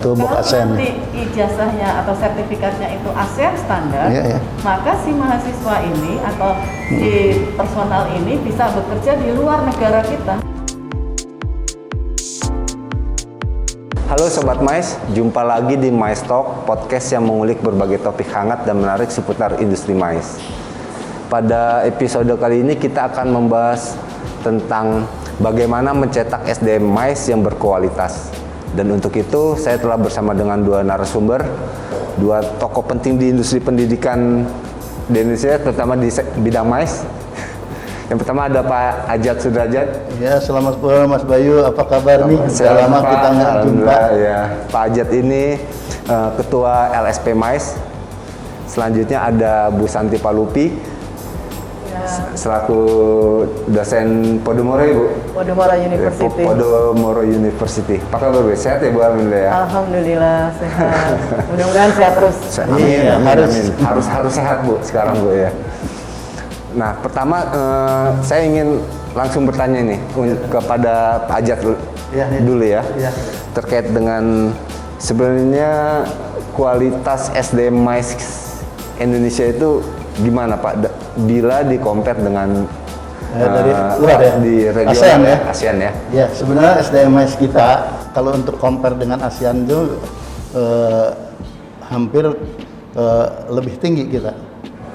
Betul, kalau ASEAN. nanti ijazahnya atau sertifikatnya itu ASEAN standar, maka si mahasiswa ini atau si personal ini bisa bekerja di luar negara kita. Halo Sobat Mais, jumpa lagi di Mais Talk, podcast yang mengulik berbagai topik hangat dan menarik seputar industri mais. Pada episode kali ini kita akan membahas tentang bagaimana mencetak SDM mais yang berkualitas. Dan untuk itu saya telah bersama dengan dua narasumber, dua tokoh penting di industri pendidikan di Indonesia, terutama di bidang mais. Yang pertama ada Pak Ajat Sudrajat. Ya, selamat sore Mas Bayu, apa kabar nih? Sudah lama kita nggak jumpa. Ya, Pak Ajat ini Ketua LSP Mais. Selanjutnya ada Bu Santi Palupi, selaku dosen Podomoro, Ibu. Podomoro University. Podomoro University. Apa kabar, Bu? Sehat ya, Bu? Alhamdulillah ya. Alhamdulillah sehat. Mudah-mudahan sehat terus. Iya, harus sehat, Bu, sekarang, Bu ya. Nah, pertama saya ingin langsung bertanya nih kepada Pak Ajat dulu ya. Terkait dengan sebenarnya kualitas SDM mais Indonesia itu gimana, Pak? Bila di-compare dengan dari luar ya? Di regional ASEAN ya? Ya, sebenarnya SDM mais kita kalau untuk compare dengan ASEAN itu hampir lebih tinggi kita.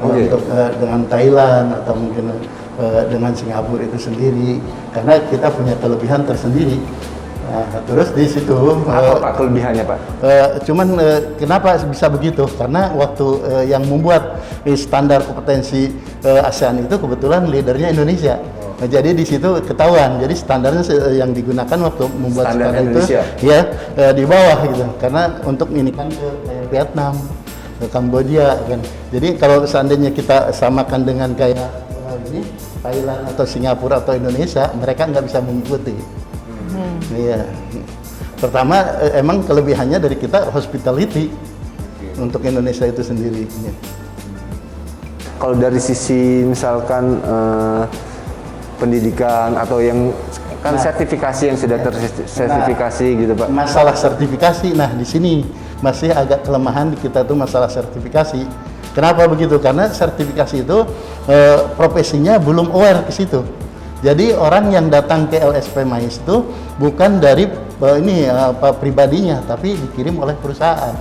Untuk dengan Thailand atau mungkin dengan Singapura itu sendiri, karena kita punya kelebihan tersendiri. Nah, terus di situ apa kelebihannya, Pak? Cuman kenapa bisa begitu? Karena waktu yang membuat standar kompetensi ASEAN itu kebetulan leadernya Indonesia. Nah, jadi di situ ketahuan. Jadi standarnya yang digunakan waktu membuat standar itu ya di bawah gitu. Karena untuk ini kan ke Vietnam, ke Kamboja kan. Jadi kalau seandainya kita samakan dengan kayak ini Thailand atau Singapura atau Indonesia, mereka nggak bisa mengikuti. Iya. Pertama emang kelebihannya dari kita hospitality untuk Indonesia itu sendiri. Ya. Kalau dari sisi misalkan pendidikan atau yang kan sertifikasi yang sudah tersertifikasi gitu, Pak. Masalah sertifikasi, nah di sini masih agak kelemahan di kita tuh masalah sertifikasi. Kenapa begitu? Karena sertifikasi itu profesinya belum aware ke situ. Jadi orang yang datang ke LSP Mais itu bukan dari pribadinya, tapi dikirim oleh perusahaan.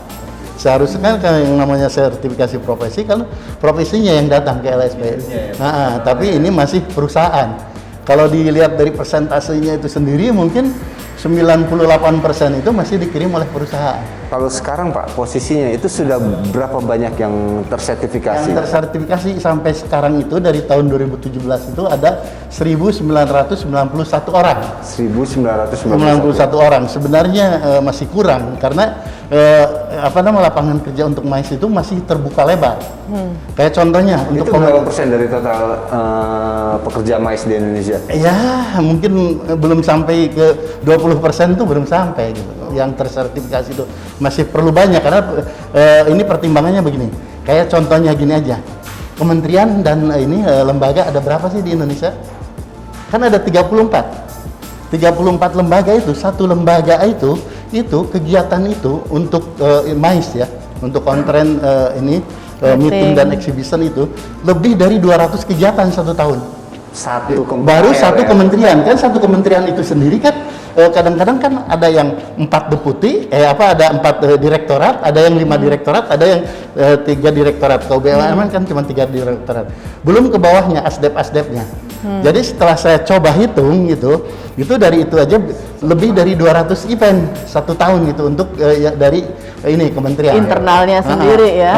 Seharusnya kan yang namanya sertifikasi profesi kan profesinya yang datang ke LSP. Nah, tapi ini masih perusahaan. Kalau dilihat dari persentasenya itu sendiri mungkin 98% itu masih dikirim oleh perusahaan. Kalau sekarang, Pak, posisinya itu sudah berapa banyak yang tersertifikasi? Yang tersertifikasi sampai sekarang itu dari tahun 2017 itu ada 1.991 orang. 1.991 orang. Sebenarnya masih kurang karena lapangan kerja untuk mais itu masih terbuka lebar. Kayak contohnya itu untuk berapa persen dari total pekerja mais di Indonesia? Ya, mungkin belum sampai ke 20% tuh belum sampai gitu. Yang tersertifikasi itu masih perlu banyak karena ini pertimbangannya begini. Kayak contohnya gini aja. Kementerian dan lembaga ada berapa sih di Indonesia? Kan ada 34. 34 lembaga itu, satu lembaga itu kegiatan itu untuk mais ya, untuk kontren meeting dan exhibition itu lebih dari 200 kegiatan satu tahun. Baru satu kementerian kan, satu kementerian itu sendiri kan kadang-kadang kan ada yang 4 deputi, ada 4 direktorat, ada yang 5 direktorat, ada yang 3 direktorat. Kalau BUMN kan cuma 3 direktorat. Belum ke bawahnya asdep-asdepnya. Jadi setelah saya coba hitung gitu, itu dari itu aja lebih dari 200 event satu tahun gitu untuk dari ini kementerian. Internalnya sendiri ya.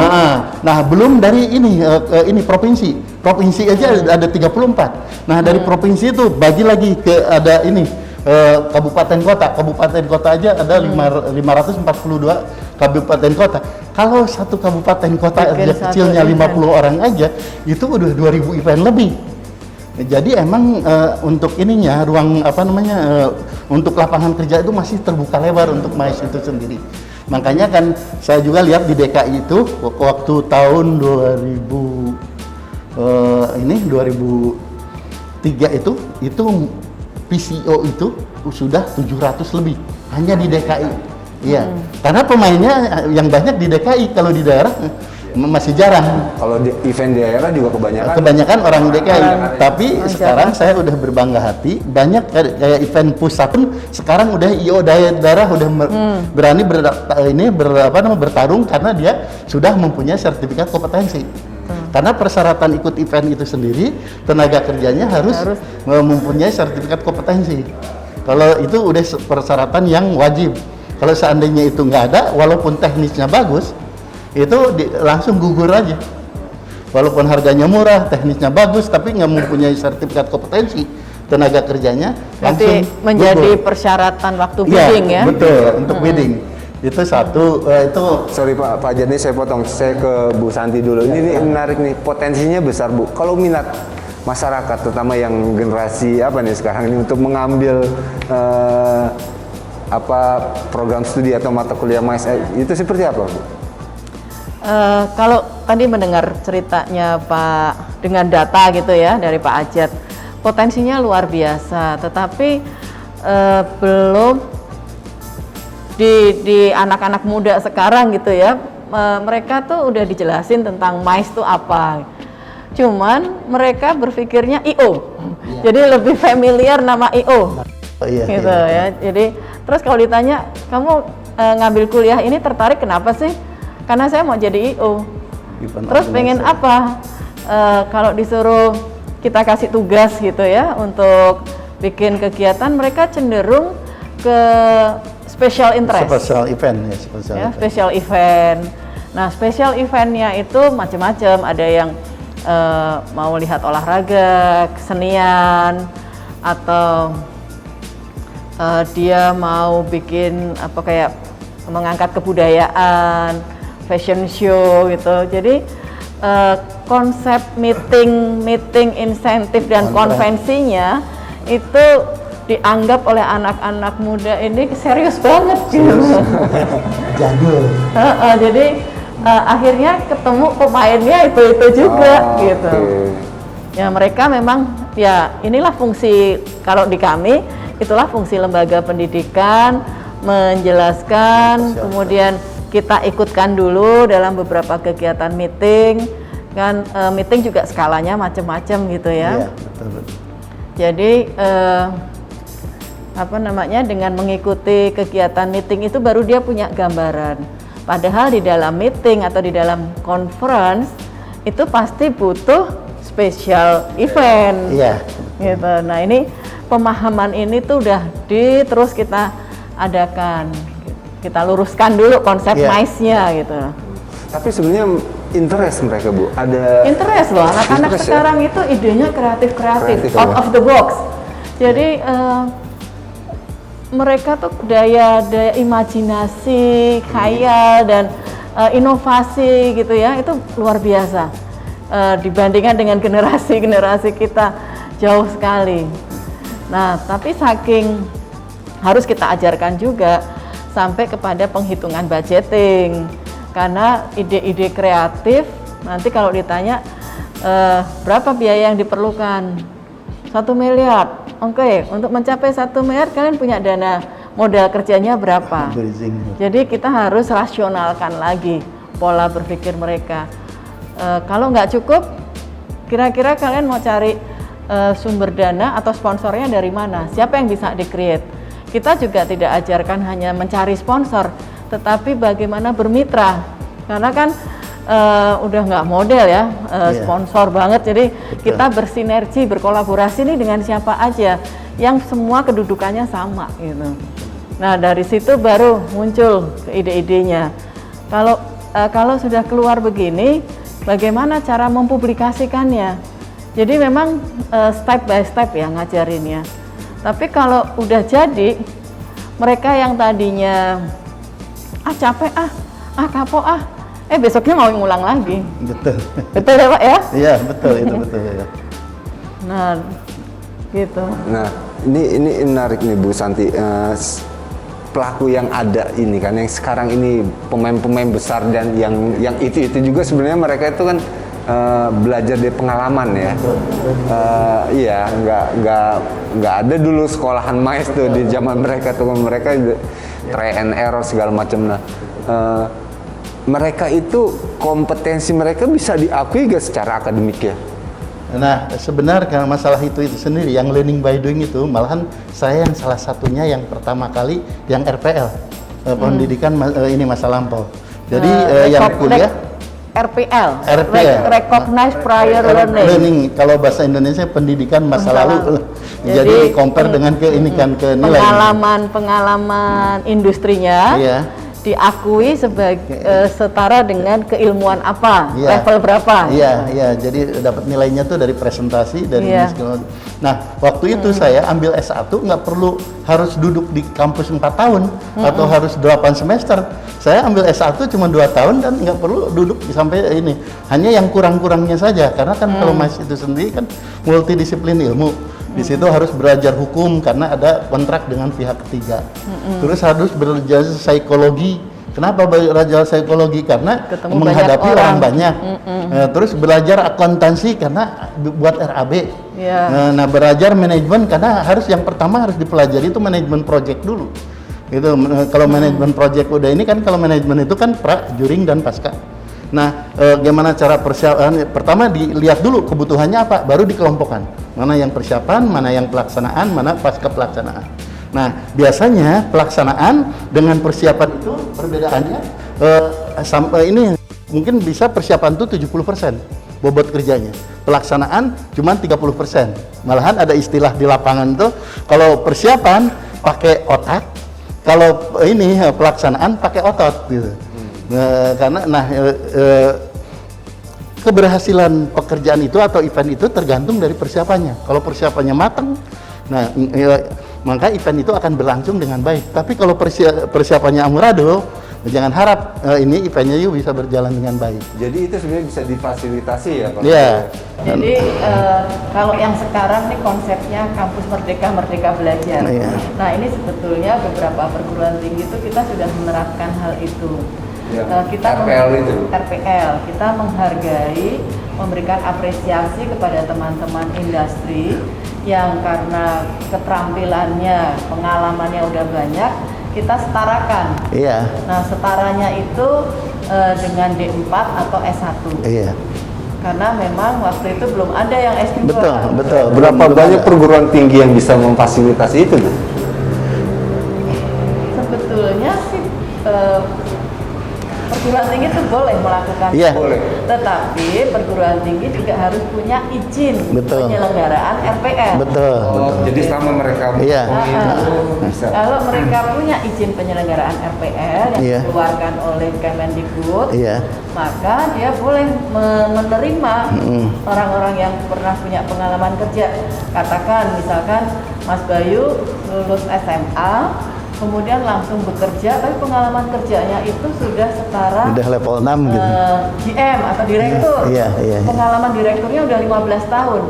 Nah, belum dari ini provinsi. Provinsi aja ada 34. Nah, dari provinsi itu bagi lagi ke ada ini kabupaten kota aja ada 542 kabupaten kota. Kalau satu kabupaten kota aja kecilnya 50 orang aja itu udah 2000 event lebih. Jadi emang untuk ininya ruang untuk lapangan kerja itu masih terbuka lebar untuk mais itu sendiri. Makanya kan saya juga lihat di DKI itu waktu tahun 2003 itu PCO itu sudah 700 lebih hanya di DKI. Iya, karena pemainnya yang banyak di DKI, kalau di daerah masih jarang. Kalau di event di daerah juga Kebanyakan orang DKI. Tapi sekarang saya udah berbangga hati, banyak kayak event pusat pun sekarang udah IO daerah udah berani bertarung karena dia sudah mempunyai sertifikat kompetensi. Karena persyaratan ikut event itu sendiri, tenaga kerjanya harus mempunyai sertifikat kompetensi. Kalau itu udah persyaratan yang wajib. Kalau seandainya itu nggak ada, walaupun teknisnya bagus, itu langsung gugur aja. Walaupun harganya murah, teknisnya bagus, tapi nggak mempunyai sertifikat kompetensi, tenaga kerjanya langsung menjadi gugur. Persyaratan waktu bidding ya? Betul, untuk bidding. Itu satu, itu... Sorry Pak Jani, saya potong. Saya ke Bu Santi dulu. Ini menarik nih, potensinya besar Bu. Kalau minat masyarakat, terutama yang generasi apa nih sekarang ini untuk mengambil program studi atau mata kuliah MICE, itu seperti apa Bu? Kalau tadi mendengar ceritanya Pak dengan data gitu ya dari Pak Ajat, potensinya luar biasa, tetapi belum di anak-anak muda sekarang gitu ya, mereka tuh udah dijelasin tentang MICE itu apa, cuman mereka berpikirnya IO, jadi lebih familiar nama IO, gitu ya. Jadi terus kalau ditanya kamu ngambil kuliah ini tertarik kenapa sih? Karena saya mau jadi IO. Terus pengen apa? Kalau disuruh kita kasih tugas gitu ya untuk bikin kegiatan, mereka cenderung ke special interest. Special event ya. Special event. Nah, special eventnya itu macam-macam. Ada yang mau lihat olahraga, kesenian, atau dia mau bikin kayak mengangkat kebudayaan, fashion show gitu. Jadi konsep meeting insentif dan konvensinya itu dianggap oleh anak-anak muda ini serius banget gitu. Jadul. Jadi akhirnya ketemu pemainnya itu juga gitu. Ya mereka memang ya inilah fungsi, kalau di kami itulah fungsi lembaga pendidikan, menjelaskan, kemudian kita ikutkan dulu dalam beberapa kegiatan meeting, kan meeting juga skalanya macam-macam gitu ya. Iya, betul. Jadi dengan mengikuti kegiatan meeting itu baru dia punya gambaran. Padahal di dalam meeting atau di dalam conference itu pasti butuh special event. Iya. Gitu. Nah ini pemahaman ini tuh udah terus kita adakan. Kita luruskan dulu konsep MICE-nya gitu. Tapi sebenarnya interest mereka Bu, ada interest loh, anak-anak sekarang itu idenya kreatif out of the box. Jadi mereka tuh daya imajinasi, khayal dan inovasi gitu ya, itu luar biasa. Dibandingkan dengan generasi kita jauh sekali. Nah, tapi saking harus kita ajarkan juga sampai kepada penghitungan budgeting, karena ide-ide kreatif nanti kalau ditanya berapa biaya yang diperlukan, 1 miliar, oke, untuk mencapai 1 miliar kalian punya dana modal kerjanya berapa? Jadi kita harus rasionalkan lagi pola berpikir mereka. Kalau nggak cukup, kira-kira kalian mau cari sumber dana atau sponsornya dari mana? Siapa yang bisa di-create? Kita juga tidak ajarkan hanya mencari sponsor, tetapi bagaimana bermitra. Karena kan udah nggak model ya, sponsor banget. Jadi kita bersinergi, berkolaborasi nih dengan siapa aja yang semua kedudukannya sama gitu. Nah dari situ baru muncul ide-idenya. Kalau sudah keluar begini, bagaimana cara mempublikasikannya? Jadi memang step by step ya ngajarinnya. Tapi kalau udah jadi, mereka yang tadinya capek kapok besoknya mau ngulang lagi. Betul ya Pak ya? Iya betul, itu betul ya. Nah gitu. Nah ini menarik nih Bu Santi, pelaku yang ada ini kan, yang sekarang ini pemain-pemain besar dan yang itu juga sebenarnya mereka itu kan belajar dari pengalaman ya. Iya, nggak ada dulu sekolahan MICE tuh di zaman mereka tuh, mereka try and error segala macam. Nah, mereka itu kompetensi mereka bisa diakui gak secara akademik ya? Nah, sebenarnya masalah itu sendiri, yang learning by doing itu, malahan saya yang salah satunya yang pertama kali yang RPL, pendidikan ini masa lampau. Jadi yang kuliah RPL, RPL. Recognize Prior Learning. Kalau bahasa Indonesia pendidikan masa lalu. Jadi compare dengan ke ini kan ke nilai. Pengalaman industrinya. Iya. Diakui sebagai setara dengan keilmuan apa, level berapa. Iya, jadi dapat nilainya tuh dari presentasi, dari segala. Nah, waktu itu saya ambil S1 nggak perlu harus duduk di kampus 4 tahun atau harus 8 semester. Saya ambil S1 cuma 2 tahun dan nggak perlu duduk sampai ini. Hanya yang kurang-kurangnya saja, karena kan kalau MICE itu sendiri kan multidisiplin ilmu. Di situ harus belajar hukum karena ada kontrak dengan pihak ketiga. Terus harus belajar psikologi. Kenapa belajar psikologi? Karena ketemu menghadapi banyak orang banyak. Terus belajar akuntansi karena buat RAB. Nah, belajar manajemen karena yang pertama harus dipelajari itu manajemen project dulu. Itu kalau manajemen project udah ini kan, kalau manajemen itu kan pra, juring dan pasca. Nah, gimana cara persiapan? Pertama dilihat dulu kebutuhannya apa, baru dikelompokkan. Mana yang persiapan, mana yang pelaksanaan, mana pasca pelaksanaan. Nah, biasanya pelaksanaan dengan persiapan itu perbedaannya sampai ini mungkin bisa persiapan itu 70% bobot kerjanya. Pelaksanaan cuma 30%. Malahan ada istilah di lapangan tuh, kalau persiapan pakai otak, kalau ini pelaksanaan pakai otot gitu. Karena keberhasilan pekerjaan itu atau event itu tergantung dari persiapannya. Kalau persiapannya matang, maka event itu akan berlangsung dengan baik. Tapi kalau persiapannya amburadul, jangan harap ini eventnya bisa berjalan dengan baik. Jadi itu sebenarnya bisa difasilitasi ya Pak? Iya. Jadi kalau yang sekarang nih konsepnya kampus merdeka, merdeka belajar. Nah, ini sebetulnya beberapa perguruan tinggi itu kita sudah menerapkan hal itu. Kita RPL, kita menghargai, memberikan apresiasi kepada teman-teman industri yang karena keterampilannya, pengalamannya udah banyak, kita setarakan. Nah, setaranya itu dengan D4 atau S1. Karena memang waktu itu belum ada yang S2. Betul. Berapa banyak perguruan tinggi yang bisa memfasilitasi itu tuh? Sebetulnya sih perguruan tinggi itu boleh melakukan Boleh. Tetapi perguruan tinggi juga harus punya izin penyelenggaraan RPL. Jadi selama mereka bisa. Kalau mereka punya izin penyelenggaraan RPL yang dikeluarkan oleh Kemendikbud, maka dia boleh menerima orang-orang yang pernah punya pengalaman kerja. Katakan misalkan Mas Bayu lulus SMA, kemudian langsung bekerja, tapi pengalaman kerjanya itu sudah setara udah level 6 gitu. GM atau direktur. Pengalaman direkturnya udah 15 tahun.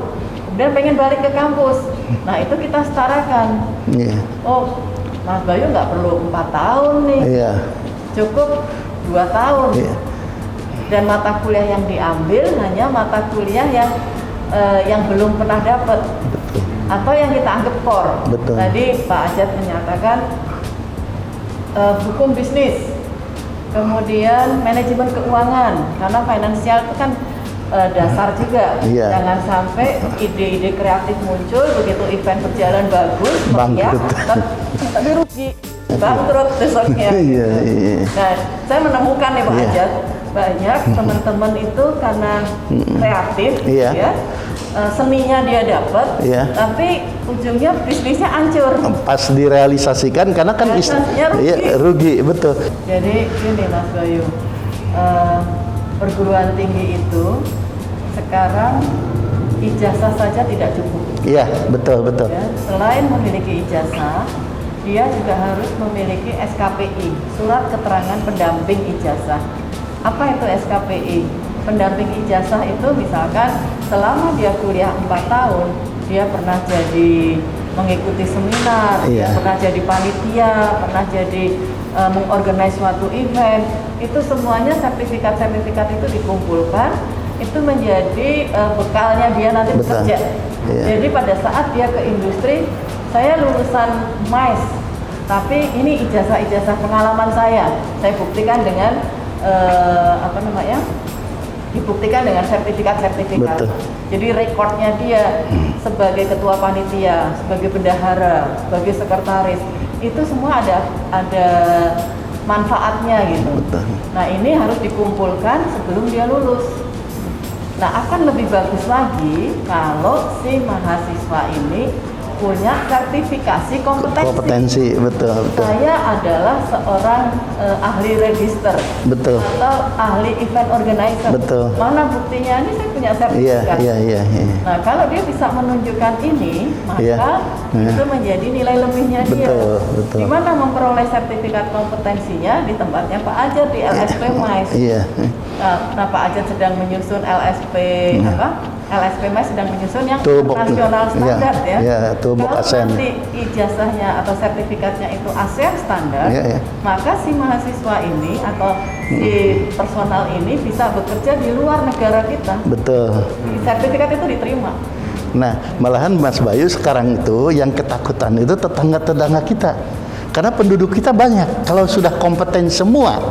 Kemudian pengen balik ke kampus. Nah, itu kita setarakan. Oh, Mas Bayu nggak perlu 4 tahun nih. Cukup 2 tahun. Dan mata kuliah yang diambil hanya mata kuliah yang belum pernah dapat. Atau yang kita anggap core. Tadi Pak Ajat menyatakan hukum bisnis, kemudian manajemen keuangan, karena finansial itu kan dasar juga. Jangan sampai ide-ide kreatif muncul, begitu event berjalan bagus, tapi rugi, bangkrut besoknya. Nah, saya menemukan nih Pak Ajat, banyak teman-teman itu karena kreatif, seninya dia dapat, tapi ujungnya bisnisnya hancur. Pas direalisasikan karena kan rugi, betul. Jadi gini Mas Bayu, perguruan tinggi itu sekarang ijazah saja tidak cukup. Betul. Selain memiliki ijazah, dia juga harus memiliki SKPI, surat keterangan pendamping ijazah. Apa itu SKPI? Pendamping ijazah itu misalkan selama dia kuliah 4 tahun, dia pernah jadi mengikuti seminar, dia pernah jadi panitia, pernah jadi mengorganize suatu event, itu semuanya sertifikat-sertifikat itu dikumpulkan, itu menjadi bekalnya dia nanti Betul. bekerja. Iya. Jadi pada saat dia ke industri, saya lulusan MICE, tapi ini ijazah pengalaman saya buktikan dengan dibuktikan dengan sertifikat. Betul. Jadi rekodnya dia sebagai ketua panitia, sebagai bendahara, sebagai sekretaris, itu semua ada manfaatnya gitu. Betul. Nah ini harus dikumpulkan sebelum dia lulus. Nah akan lebih bagus lagi kalau si mahasiswa ini punya sertifikasi Kompetensi, betul. Saya adalah seorang ahli register Betul. atau ahli event organizer. Betul. Mana buktinya? Ini saya punya Iya, sertifikat. iya. Nah, kalau dia bisa menunjukkan ini, maka Iya. itu menjadi nilai lebihnya dia. Betul. Di mana memperoleh sertifikat kompetensinya? Di tempatnya Pak Ajat di LSP MICE. Iya. Nah, Pak Ajat sedang menyusun LSP MICE sedang menyusun yang Toolbox. nasional standar Iya, iya, toolbox Kalau ASEAN. nanti ijazahnya atau sertifikatnya itu ASEAN standar, Iya. maka si mahasiswa ini atau si personal ini bisa bekerja di luar negara kita. Betul. Sertifikat itu diterima. Nah, malahan Mas Bayu sekarang itu yang ketakutan itu tetangga-tetangga kita. Karena penduduk kita banyak. Kalau sudah kompeten semua,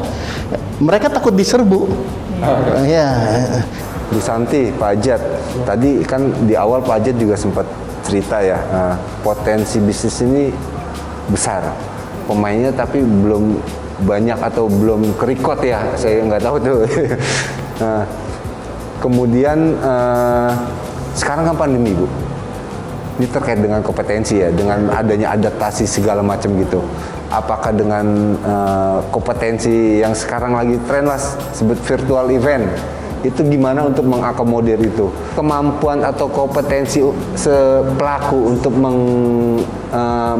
mereka takut diserbu. Iya. Bu Santi, Pak Ajat, tadi kan di awal Pak Ajat juga sempat cerita ya, potensi bisnis ini besar, pemainnya tapi belum banyak atau belum kerikot ya, saya nggak tahu tuh. Nah, kemudian sekarang kan pandemi Bu, ini terkait dengan kompetensi ya, dengan adanya adaptasi segala macam gitu. Apakah dengan kompetensi yang sekarang lagi tren lah, sebut virtual event, itu gimana untuk mengakomodir itu? Kemampuan atau kompetensi pelaku untuk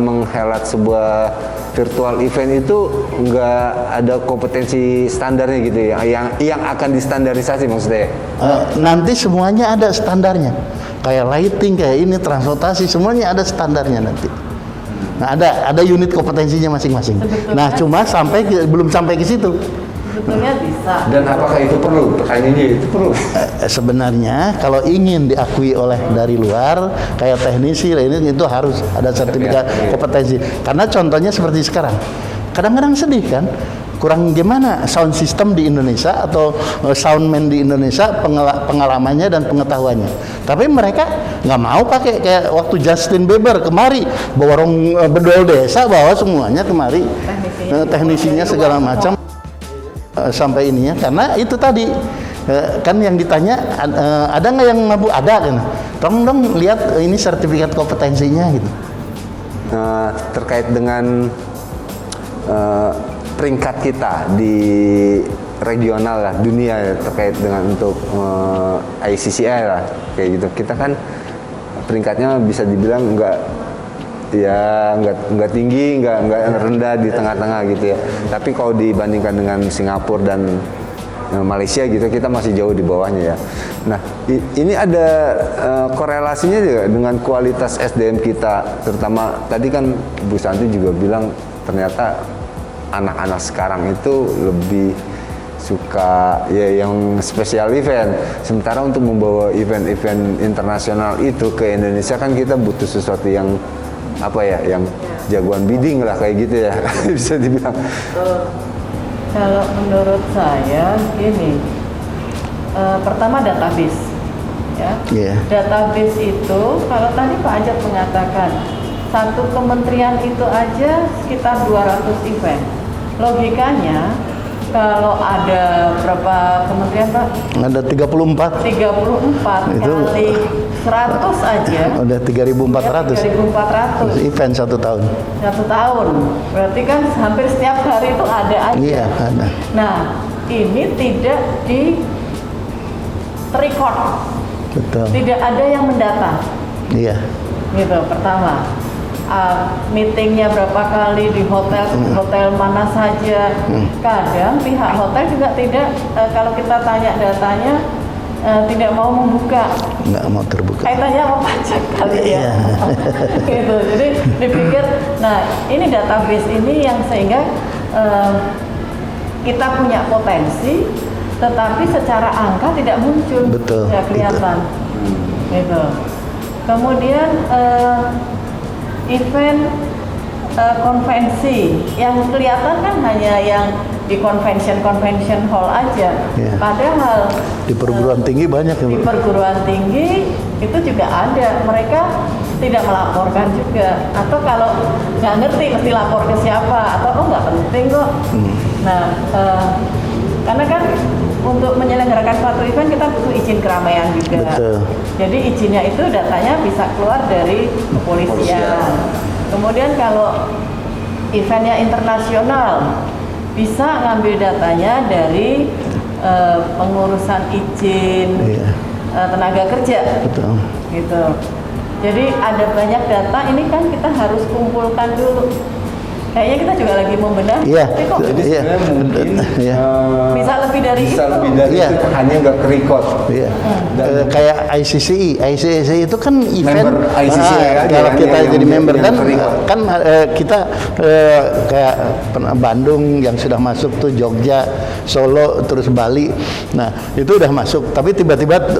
menghelat sebuah virtual event itu nggak ada kompetensi standarnya gitu ya, yang akan distandarisasi maksudnya. Nanti semuanya ada standarnya. Kayak lighting, kayak ini, transportasi, semuanya ada standarnya nanti. Nah, ada unit kompetensinya masing-masing. Nah, cuma belum sampai ke situ. Sebetulnya bisa. Dan apakah itu perlu? Pertanyaannya itu perlu. Sebenarnya kalau ingin diakui oleh dari luar kayak teknisi ini itu harus ada sertifikat kompetensi. Karena contohnya seperti sekarang. Kadang-kadang sedih kan, kurang gimana sound system di Indonesia atau soundman di Indonesia pengalamannya dan pengetahuannya. Tapi mereka nggak mau pakai kayak waktu Justin Bieber kemari bawa orang bedol desa, bawa semuanya kemari, teknisinya segala macam. Sampai ininya karena itu tadi kan yang ditanya ada nggak yang mampu, ada kan, tolong dong lihat ini sertifikat kompetensinya gitu. Terkait dengan peringkat kita di regional lah, dunia terkait dengan untuk ICCI lah kayak gitu, kita kan peringkatnya bisa dibilang nggak tinggi, nggak rendah, di tengah-tengah gitu ya. Tapi kalau dibandingkan dengan Singapura dan Malaysia gitu, kita masih jauh di bawahnya ya. Nah, ini ada korelasinya juga dengan kualitas SDM kita, terutama tadi kan Bu Santi juga bilang ternyata anak-anak sekarang itu lebih suka ya yang special event. Sementara untuk membawa event-event internasional itu ke Indonesia kan kita butuh sesuatu yang yang jagoan bidding lah kayak gitu ya. Bisa dibilang. Kalau menurut saya gini, pertama database ya. Database itu kalau tadi Pak Ajat mengatakan satu kementerian itu aja sekitar 200 event. Logikanya kalau ada berapa kementerian Pak? Ada 34. 34 itu kali 100 aja. Udah 3.400. 3.400 event 1 tahun. 1 tahun. Berarti kan hampir setiap hari itu ada aja. Iya, ada. Nah, ini tidak record. Betul. Tidak ada yang mendata. Iya. Gitu, pertama. Meetingnya berapa kali di hotel mana saja. Kadang pihak hotel juga tidak, kalau kita tanya datanya, tidak mau membuka. Nggak mau terbuka. Kaitannya sama pajak kali ya. Iya. Gitu. Jadi dipikir, nah ini database ini yang sehingga kita punya potensi tetapi secara angka tidak muncul, Betul, tidak kelihatan. Gitu. Kemudian event konvensi yang kelihatan kan hanya yang di convention hall aja. Iya. Padahal Di perguruan tinggi banyak ya, di Bu. perguruan tinggi itu juga ada. Mereka tidak melaporkan juga. Atau kalau nggak ngerti mesti lapor ke siapa. Atau nggak penting kok. Nah, karena kan untuk menyelenggarakan suatu event kita butuh izin keramaian juga. Betul. Jadi izinnya itu datanya bisa keluar dari kepolisian. Kemudian kalau eventnya internasional bisa ngambil datanya dari pengurusan izin Iya. tenaga kerja. Betul. Gitu. Jadi ada banyak data ini kan kita harus kumpulkan dulu. Kayaknya kita juga lagi membedah. Iya. Tapi kok Jadi Iya. sebenarnya mungkin Iya. bisa lebih dari bisa itu. lebih dari Iya. itu, hanya nggak ke-record. Iya. Dan Kayak ICCI itu kan event Member ICCI aja kalau kan kita yang jadi member yang kan terlibat. kita kayak Bandung yang sudah masuk tuh, Jogja, Solo, terus Bali. Nah, itu udah masuk tapi tiba-tiba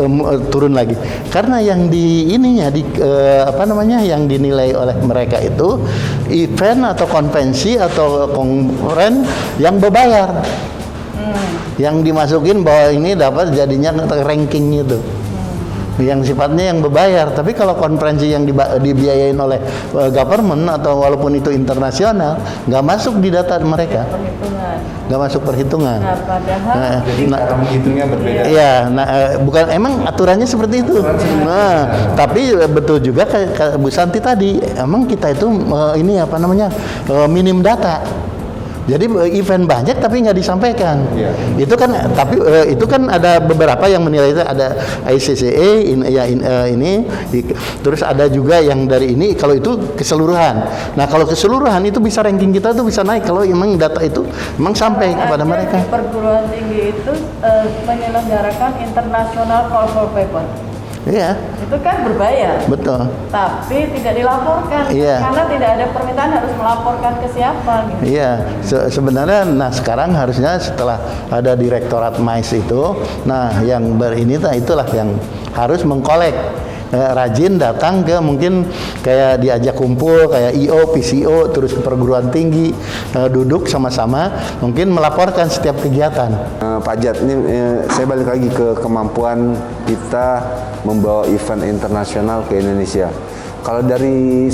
turun lagi. Karena yang di ininya yang dinilai oleh mereka itu event atau konvensi atau konferen yang berbayar. Yang dimasukin bahwa ini dapat jadinya ranking itu. Yang sifatnya yang berbayar. Tapi kalau konferensi yang dibiayain oleh government atau walaupun itu internasional, nggak masuk di data mereka, Perhitungan. nggak masuk perhitungan. Nah, padahal jadi cara menghitungnya berbeda. Iya, bukan emang aturannya seperti itu. Nah, tapi betul juga kayak Bu Santi tadi, emang kita itu minim data. Jadi event banyak tapi nggak disampaikan. Iya. Itu kan, tapi itu kan ada beberapa yang menilai itu, ada ICCA terus ada juga yang dari ini. Kalau itu keseluruhan. Nah, kalau keseluruhan itu bisa ranking kita tuh bisa naik kalau emang data itu emang sampai kepada ada mereka. di perguruan tinggi itu menyelenggarakan international call for paper. Iya, Itu kan berbayar, betul. tapi tidak dilaporkan Iya. karena tidak ada permintaan harus melaporkan ke siapa. Gitu. Iya, sebenarnya sekarang harusnya setelah ada Direktorat MAIS itu, yang itulah yang harus mengkolek, rajin datang ke mungkin kayak diajak kumpul kayak IO, PCO, terus ke perguruan tinggi, duduk sama-sama, mungkin melaporkan setiap kegiatan. Pak Jat, ini saya balik lagi ke kemampuan kita membawa event internasional ke Indonesia. Kalau dari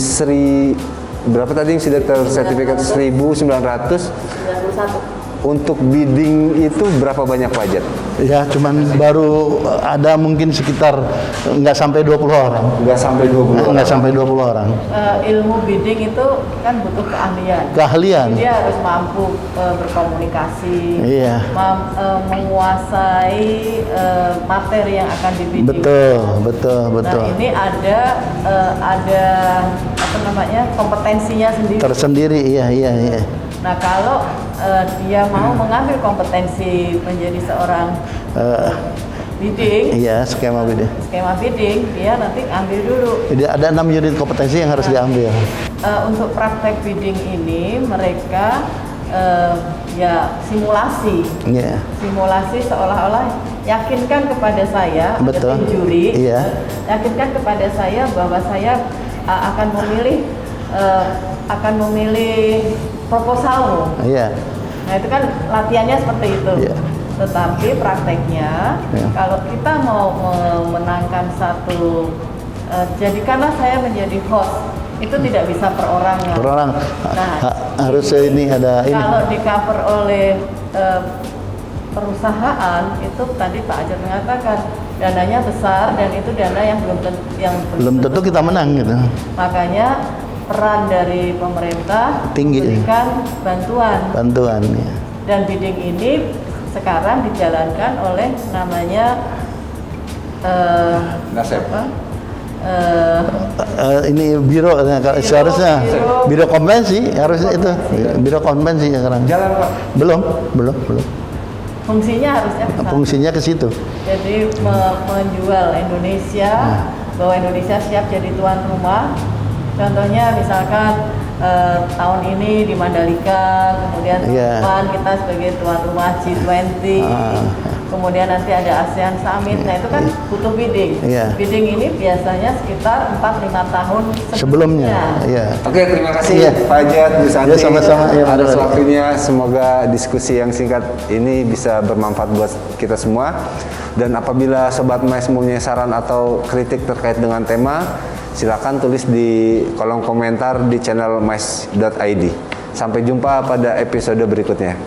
berapa tadi yang sudah tersertifikat 1.900 91. untuk bidding itu berapa banyak Pak Jat? Ya, cuman baru ada mungkin sekitar nggak sampai 20 orang. Nggak sampai 20 orang. Nggak sampai 20 orang. Ilmu bidding itu kan butuh keahlian. Keahlian. Dia harus mampu berkomunikasi, Iya. menguasai materi yang akan dibidding. Betul. Nah, ini ada kompetensinya sendiri. Tersendiri, iya. Nah, kalau dia mau mengambil kompetensi menjadi seorang bidding, Iya, skema bidding. skema bidding, dia nanti ambil dulu. Jadi ada 6 unit kompetensi yang harus diambil. Untuk praktek bidding ini mereka simulasi. Iya. Simulasi seolah-olah yakinkan kepada saya, Betul. ada tim juri, Iya. yakinkan kepada saya bahwa saya akan memilih proposalmu. Iya. Nah, itu kan latihannya seperti itu. Iya. Tetapi prakteknya, Iya. kalau kita mau memenangkan satu, jadikanlah saya menjadi host, itu tidak bisa perorangan. Per orang Nah, harus ini ada ini. kalau di cover oleh perusahaan, itu tadi Pak Ajat mengatakan dananya besar dan itu dana yang Belum tentu kita menang gitu. Makanya peran dari pemerintah Tinggi. memberikan Bantuan ya. dan bidding ini sekarang dijalankan oleh namanya Nasep. Ini biro seharusnya biro konvensi harusnya itu biro konvensi sekarang. Jalan Pak. Belum. fungsinya harusnya ke sana. Fungsinya ke situ. Jadi menjual Indonesia, bahwa Indonesia siap jadi tuan rumah. Contohnya misalkan tahun ini di Mandalika, kemudian Iya. depan kita sebagai tuan rumah G20, kemudian nanti ada ASEAN Summit. Nah itu kan butuh bidding. Iya. Bidding ini biasanya sekitar 4-5 tahun Sebelumnya. Iya. Oke, terima kasih Iya. Pak Jat, Bu Santi. Ya, sama-sama. Ya, atas betul. waktunya. Semoga diskusi yang singkat ini bisa bermanfaat buat kita semua. Dan apabila Sobat Mais mempunyai saran atau kritik terkait dengan tema, silakan tulis di kolom komentar di channel mais.id. Sampai jumpa pada episode berikutnya.